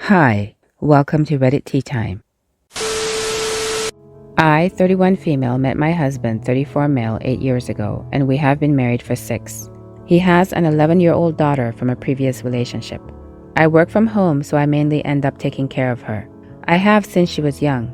Hi, welcome to Reddit Tea Time. I, 31 female, met my husband, 34 male, 8 years ago, and we have been married for 6. He has an 11-year-old daughter from a previous relationship. I work from home, so I mainly end up taking care of her. I have since she was young.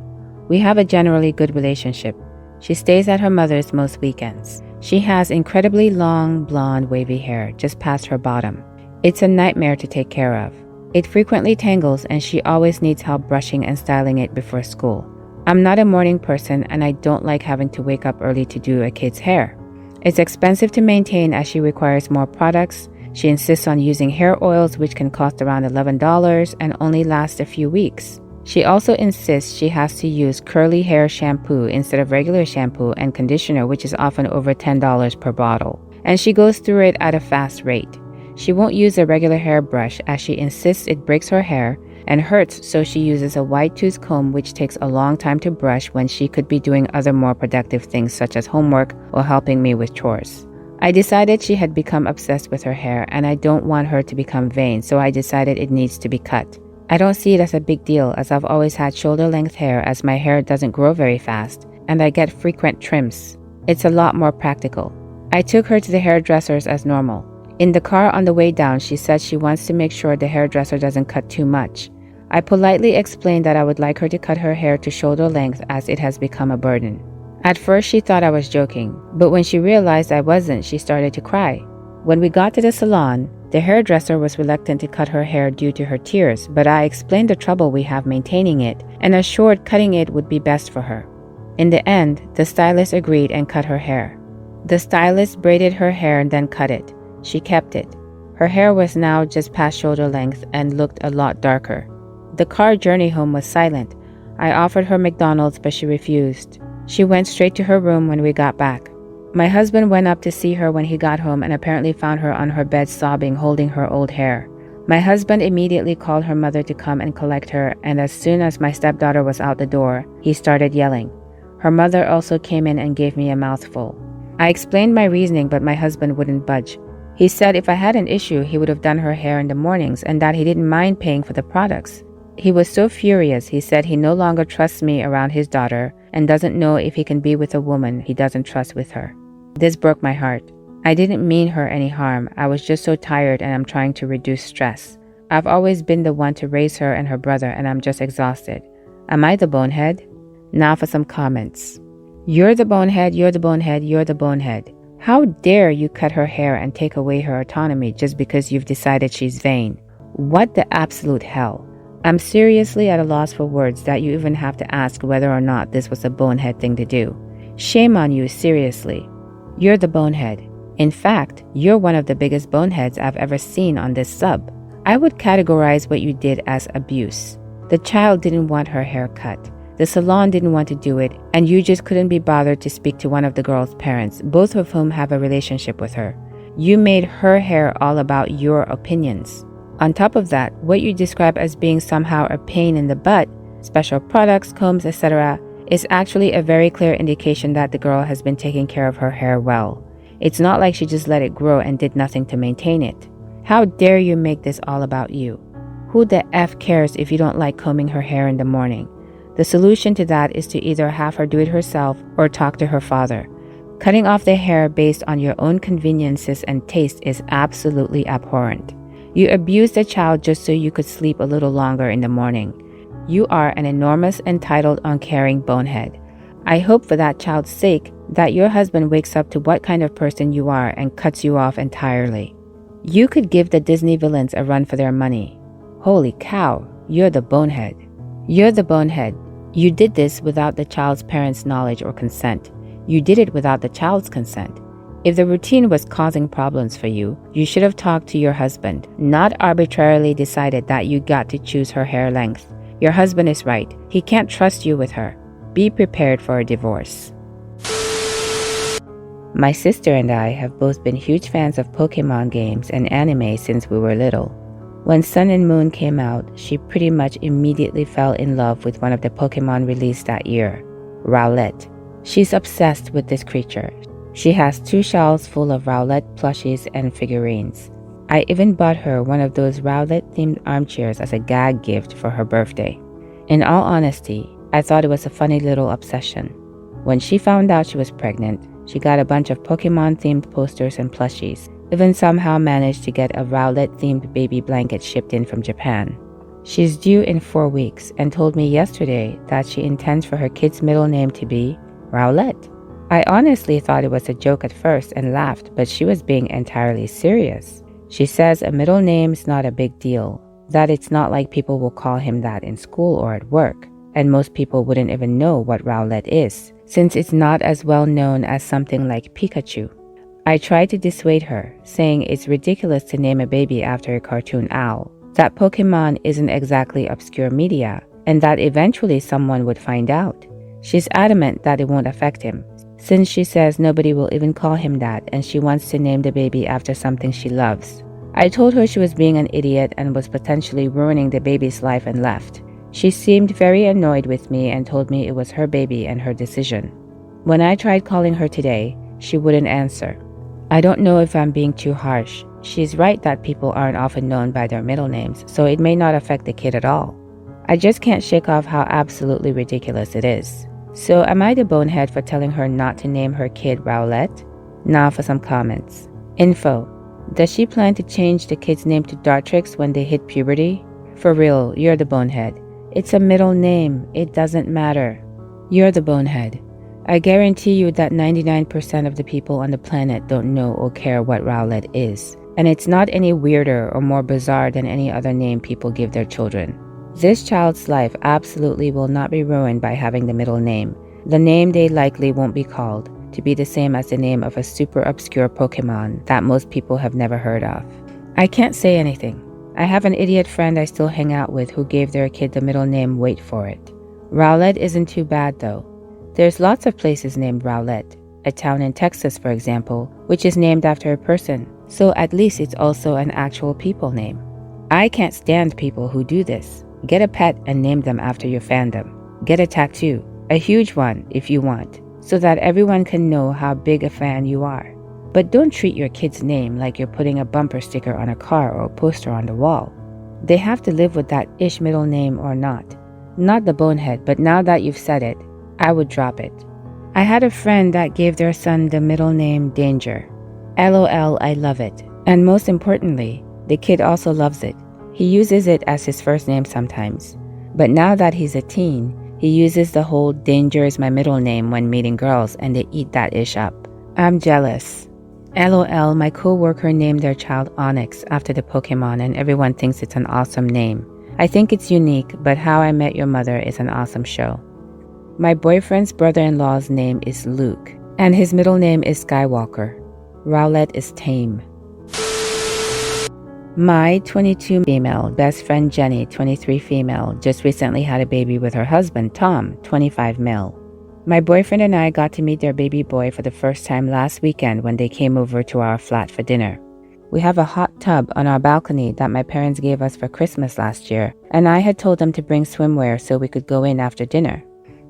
We have a generally good relationship. She stays at her mother's most weekends. She has incredibly long, blonde, wavy hair just past her bottom. It's a nightmare to take care of. It frequently tangles and she always needs help brushing and styling it before school. I'm not a morning person and I don't like having to wake up early to do a kid's hair. It's expensive to maintain as she requires more products. She insists on using hair oils which can cost around $11 and only last a few weeks. She also insists she has to use curly hair shampoo instead of regular shampoo and conditioner, which is often over $10 per bottle. And she goes through it at a fast rate. She won't use a regular hairbrush as she insists it breaks her hair and hurts, so she uses a wide tooth comb which takes a long time to brush when she could be doing other more productive things such as homework or helping me with chores. I decided she had become obsessed with her hair and I don't want her to become vain, so I decided it needs to be cut. I don't see it as a big deal as I've always had shoulder-length hair as my hair doesn't grow very fast and I get frequent trims. It's a lot more practical. I took her to the hairdressers as normal. In the car on the way down, she said she wants to make sure the hairdresser doesn't cut too much. I politely explained that I would like her to cut her hair to shoulder length as it has become a burden. At first, she thought I was joking, but when she realized I wasn't, she started to cry. When we got to the salon, the hairdresser was reluctant to cut her hair due to her tears, but I explained the trouble we have maintaining it and assured cutting it would be best for her. In the end, the stylist agreed and cut her hair. The stylist braided her hair and then cut it. She kept it. Her hair was now just past shoulder length and looked a lot darker. The car journey home was silent. I offered her McDonald's, but she refused. She went straight to her room when we got back. My husband went up to see her when he got home and apparently found her on her bed sobbing, holding her old hair. My husband immediately called her mother to come and collect her, and as soon as my stepdaughter was out the door, he started yelling. Her mother also came in and gave me a mouthful. I explained my reasoning, but my husband wouldn't budge. He said if I had an issue, he would have done her hair in the mornings and that he didn't mind paying for the products. He was so furious, he said he no longer trusts me around his daughter and doesn't know if he can be with a woman he doesn't trust with her. This broke my heart. I didn't mean her any harm. I was just so tired and I'm trying to reduce stress. I've always been the one to raise her and her brother and I'm just exhausted. Am I the bonehead? Now for some comments. You're the bonehead, you're the bonehead, you're the bonehead. How dare you cut her hair and take away her autonomy just because you've decided she's vain? What the absolute hell? I'm seriously at a loss for words that you even have to ask whether or not this was a bonehead thing to do. Shame on you, seriously. You're the bonehead. In fact, you're one of the biggest boneheads I've ever seen on this sub. I would categorize what you did as abuse. The child didn't want her hair cut. The salon didn't want to do it, and you just couldn't be bothered to speak to one of the girl's parents, both of whom have a relationship with her. You made her hair all about your opinions. On top of that, what you describe as being somehow a pain in the butt, special products, combs, etc., is actually a very clear indication that the girl has been taking care of her hair well. It's not like she just let it grow and did nothing to maintain it. How dare you make this all about you? Who the F cares if you don't like combing her hair in the morning? The solution to that is to either have her do it herself or talk to her father. Cutting off the hair based on your own conveniences and taste is absolutely abhorrent. You abused the child just so you could sleep a little longer in the morning. You are an enormous, entitled, uncaring bonehead. I hope for that child's sake that your husband wakes up to what kind of person you are and cuts you off entirely. You could give the Disney villains a run for their money. Holy cow, you're the bonehead. You're the bonehead. You did this without the child's parents' knowledge or consent. You did it without the child's consent. If the routine was causing problems for you, you should have talked to your husband, not arbitrarily decided that you got to choose her hair length. Your husband is right. He can't trust you with her. Be prepared for a divorce. My sister and I have both been huge fans of Pokemon games and anime since we were little. When Sun and Moon came out, she pretty much immediately fell in love with one of the Pokemon released that year, Rowlet. She's obsessed with this creature. She has 2 shelves full of Rowlet plushies and figurines. I even bought her one of those Rowlett-themed armchairs as a gag gift for her birthday. In all honesty, I thought it was a funny little obsession. When she found out she was pregnant, she got a bunch of Pokemon-themed posters and plushies, even somehow managed to get a Rowlett-themed baby blanket shipped in from Japan. She's due in 4 weeks and told me yesterday that she intends for her kid's middle name to be Rowlett. I honestly thought it was a joke at first and laughed, but she was being entirely serious. She says a middle name's not a big deal, that it's not like people will call him that in school or at work, and most people wouldn't even know what Rowlett is, since it's not as well known as something like Pikachu. I tried to dissuade her, saying it's ridiculous to name a baby after a cartoon owl, that Pokemon isn't exactly obscure media, and that eventually someone would find out. She's adamant that it won't affect him, since she says nobody will even call him that and she wants to name the baby after something she loves. I told her she was being an idiot and was potentially ruining the baby's life and left. She seemed very annoyed with me and told me it was her baby and her decision. When I tried calling her today, she wouldn't answer. I don't know if I'm being too harsh. She's right that people aren't often known by their middle names, so it may not affect the kid at all. I just can't shake off how absolutely ridiculous it is. So am I the bonehead for telling her not to name her kid Rowlett? Now for some comments. Info. Does she plan to change the kid's name to Dartrix when they hit puberty? For real, you're the bonehead. It's a middle name. It doesn't matter. You're the bonehead. I guarantee you that 99% of the people on the planet don't know or care what Rowlett is. And it's not any weirder or more bizarre than any other name people give their children. This child's life absolutely will not be ruined by having the middle name. The name they likely won't be called to be the same as the name of a super obscure Pokemon that most people have never heard of. I can't say anything. I have an idiot friend I still hang out with who gave their kid the middle name Wait For It. Rowlett isn't too bad though. There's lots of places named Rowlett. A town in Texas, for example, which is named after a person, so at least it's also an actual people name. I can't stand people who do this. Get a pet and name them after your fandom. Get a tattoo, a huge one if you want, so that everyone can know how big a fan you are. But don't treat your kid's name like you're putting a bumper sticker on a car or a poster on the wall. They have to live with that ish middle name or not. Not the bonehead, but now that you've said it, I would drop it. I had a friend that gave their son the middle name Danger. LOL, I love it. And most importantly, the kid also loves it. He uses it as his first name sometimes. But now that he's a teen, he uses the whole Danger is my middle name when meeting girls and they eat that ish up. I'm jealous. LOL, my co-worker named their child Onyx after the Pokemon and everyone thinks it's an awesome name. I think it's unique, but How I Met Your Mother is an awesome show. My boyfriend's brother-in-law's name is Luke, and his middle name is Skywalker. Rowlett is tame. My 22 female best friend Jenny, 23 female, just recently had a baby with her husband Tom, 25 male. My boyfriend and I got to meet their baby boy for the first time last weekend when they came over to our flat for dinner. We have a hot tub on our balcony that my parents gave us for Christmas last year, and I had told them to bring swimwear so we could go in after dinner.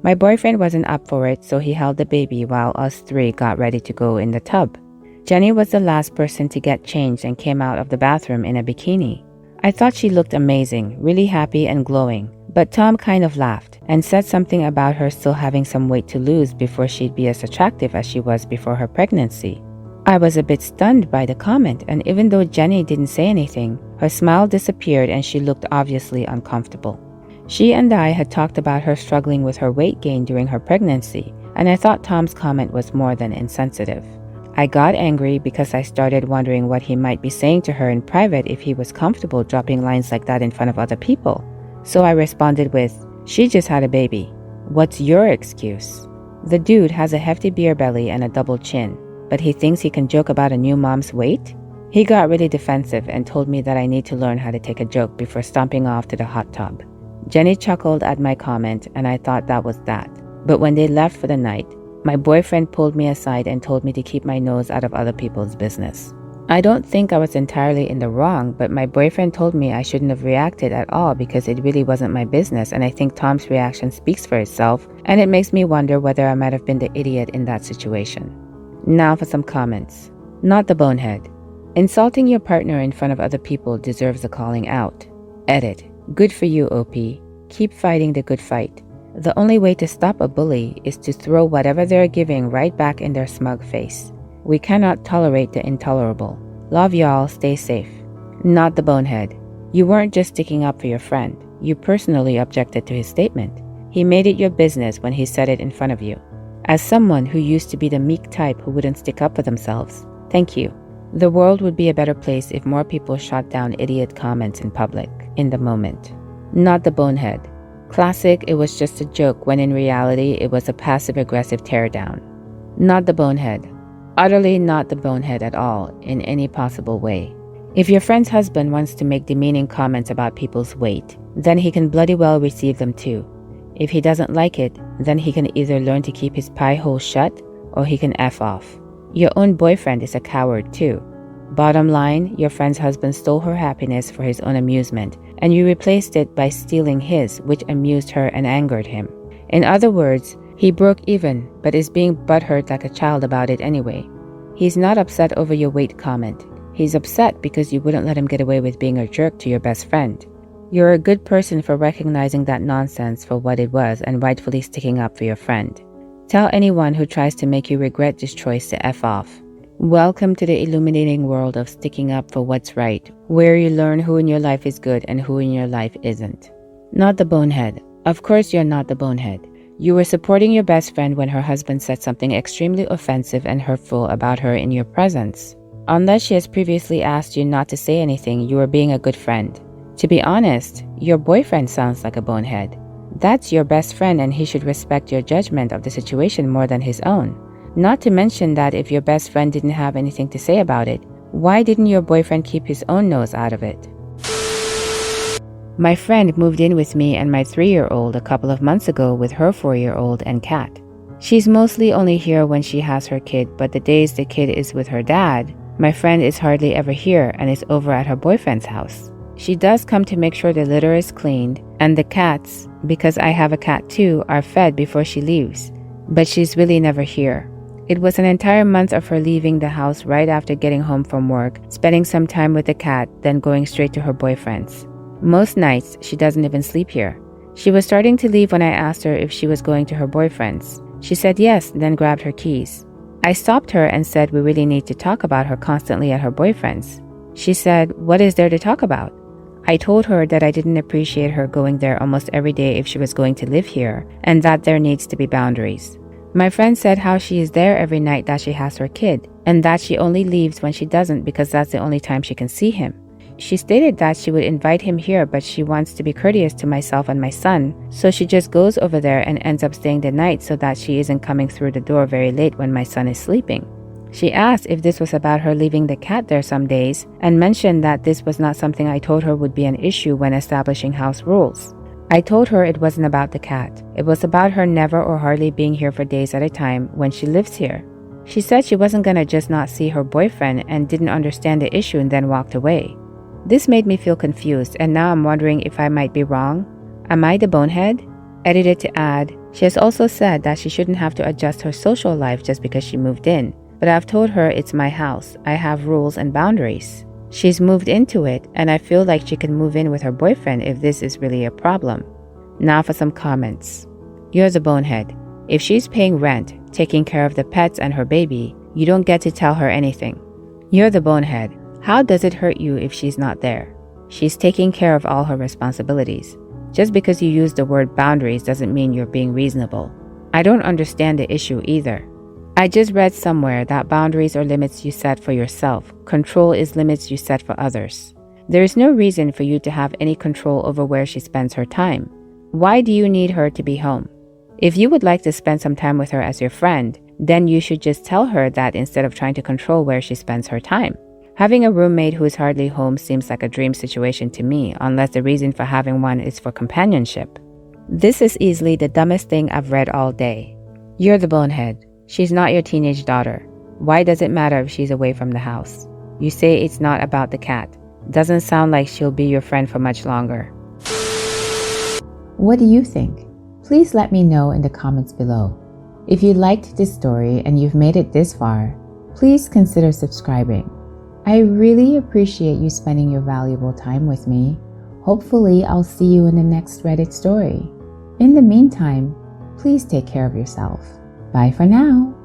My boyfriend wasn't up for it, so he held the baby while us three got ready to go in the tub. Jenny was the last person to get changed and came out of the bathroom in a bikini. I thought she looked amazing, really happy and glowing, but Tom kind of laughed and said something about her still having some weight to lose before she'd be as attractive as she was before her pregnancy. I was a bit stunned by the comment, and even though Jenny didn't say anything, her smile disappeared and she looked obviously uncomfortable. She and I had talked about her struggling with her weight gain during her pregnancy, and I thought Tom's comment was more than insensitive. I got angry because I started wondering what he might be saying to her in private if he was comfortable dropping lines like that in front of other people. So I responded with, "She just had a baby. What's your excuse?" The dude has a hefty beer belly and a double chin, but he thinks he can joke about a new mom's weight? He got really defensive and told me that I need to learn how to take a joke before stomping off to the hot tub. Jenny chuckled at my comment and I thought that was that. But when they left for the night, my boyfriend pulled me aside and told me to keep my nose out of other people's business. I don't think I was entirely in the wrong, but my boyfriend told me I shouldn't have reacted at all because it really wasn't my business, and I think Tom's reaction speaks for itself, and it makes me wonder whether I might have been the idiot in that situation. Now for some comments. Not the bonehead. Insulting your partner in front of other people deserves a calling out. Edit. Good for you, OP. Keep fighting the good fight. The only way to stop a bully is to throw whatever they're giving right back in their smug face. We cannot tolerate the intolerable. Love y'all, stay safe. Not the bonehead. You weren't just sticking up for your friend. You personally objected to his statement. He made it your business when he said it in front of you. As someone who used to be the meek type who wouldn't stick up for themselves, thank you. The world would be a better place if more people shot down idiot comments in public, in the moment. Not the bonehead. Classic, it was just a joke when in reality it was a passive-aggressive teardown. Not the bonehead. Utterly not the bonehead at all, in any possible way. If your friend's husband wants to make demeaning comments about people's weight, then he can bloody well receive them too. If he doesn't like it, then he can either learn to keep his pie hole shut or he can F off. Your own boyfriend is a coward too. Bottom line, your friend's husband stole her happiness for his own amusement, and you replaced it by stealing his, which amused her and angered him. In other words, he broke even, but is being butthurt like a child about it anyway. He's not upset over your weight comment. He's upset because you wouldn't let him get away with being a jerk to your best friend. You're a good person for recognizing that nonsense for what it was and rightfully sticking up for your friend. Tell anyone who tries to make you regret this choice to F off. Welcome to the illuminating world of sticking up for what's right, where you learn who in your life is good and who in your life isn't. Not the bonehead. Of course you're not the bonehead. You were supporting your best friend when her husband said something extremely offensive and hurtful about her in your presence. Unless she has previously asked you not to say anything, you were being a good friend. To be honest, your boyfriend sounds like a bonehead. That's your best friend and he should respect your judgment of the situation more than his own. Not to mention that if your best friend didn't have anything to say about it, why didn't your boyfriend keep his own nose out of it? My friend moved in with me and my 3-year-old a couple of months ago with her 4-year-old and cat. She's mostly only here when she has her kid, but the days the kid is with her dad, my friend is hardly ever here and is over at her boyfriend's house. She does come to make sure the litter is cleaned and the cats, because I have a cat too, are fed before she leaves, but she's really never here. It was an entire month of her leaving the house right after getting home from work, spending some time with the cat, then going straight to her boyfriend's. Most nights, she doesn't even sleep here. She was starting to leave when I asked her if she was going to her boyfriend's. She said yes, then grabbed her keys. I stopped her and said we really need to talk about her constantly at her boyfriend's. She said, "What is there to talk about?" I told her that I didn't appreciate her going there almost every day if she was going to live here, and that there needs to be boundaries. My friend said how she is there every night that she has her kid, and that she only leaves when she doesn't because that's the only time she can see him. She stated that she would invite him here, but she wants to be courteous to myself and my son, so she just goes over there and ends up staying the night so that she isn't coming through the door very late when my son is sleeping. She asked if this was about her leaving the cat there some days, and mentioned that this was not something I told her would be an issue when establishing house rules. I told her it wasn't about the cat. It was about her never or hardly being here for days at a time when she lives here. She said she wasn't gonna just not see her boyfriend and didn't understand the issue and then walked away. This made me feel confused, and now I'm wondering if I might be wrong. Am I the bonehead? Edited to add, she has also said that she shouldn't have to adjust her social life just because she moved in. But I've told her it's my house. I have rules and boundaries. She's moved into it, and I feel like she can move in with her boyfriend if this is really a problem. Now for some comments. You're the bonehead. If she's paying rent, taking care of the pets and her baby, you don't get to tell her anything. You're the bonehead. How does it hurt you if she's not there? She's taking care of all her responsibilities. Just because you use the word boundaries doesn't mean you're being reasonable. I don't understand the issue either. I just read somewhere that boundaries are limits you set for yourself. Control is limits you set for others. There is no reason for you to have any control over where she spends her time. Why do you need her to be home? If you would like to spend some time with her as your friend, then you should just tell her that instead of trying to control where she spends her time. Having a roommate who is hardly home seems like a dream situation to me, unless the reason for having one is for companionship. This is easily the dumbest thing I've read all day. You're the bonehead. She's not your teenage daughter. Why does it matter if she's away from the house? You say it's not about the cat. Doesn't sound like she'll be your friend for much longer. What do you think? Please let me know in the comments below. If you liked this story and you've made it this far, please consider subscribing. I really appreciate you spending your valuable time with me. Hopefully, I'll see you in the next Reddit story. In the meantime, please take care of yourself. Bye for now.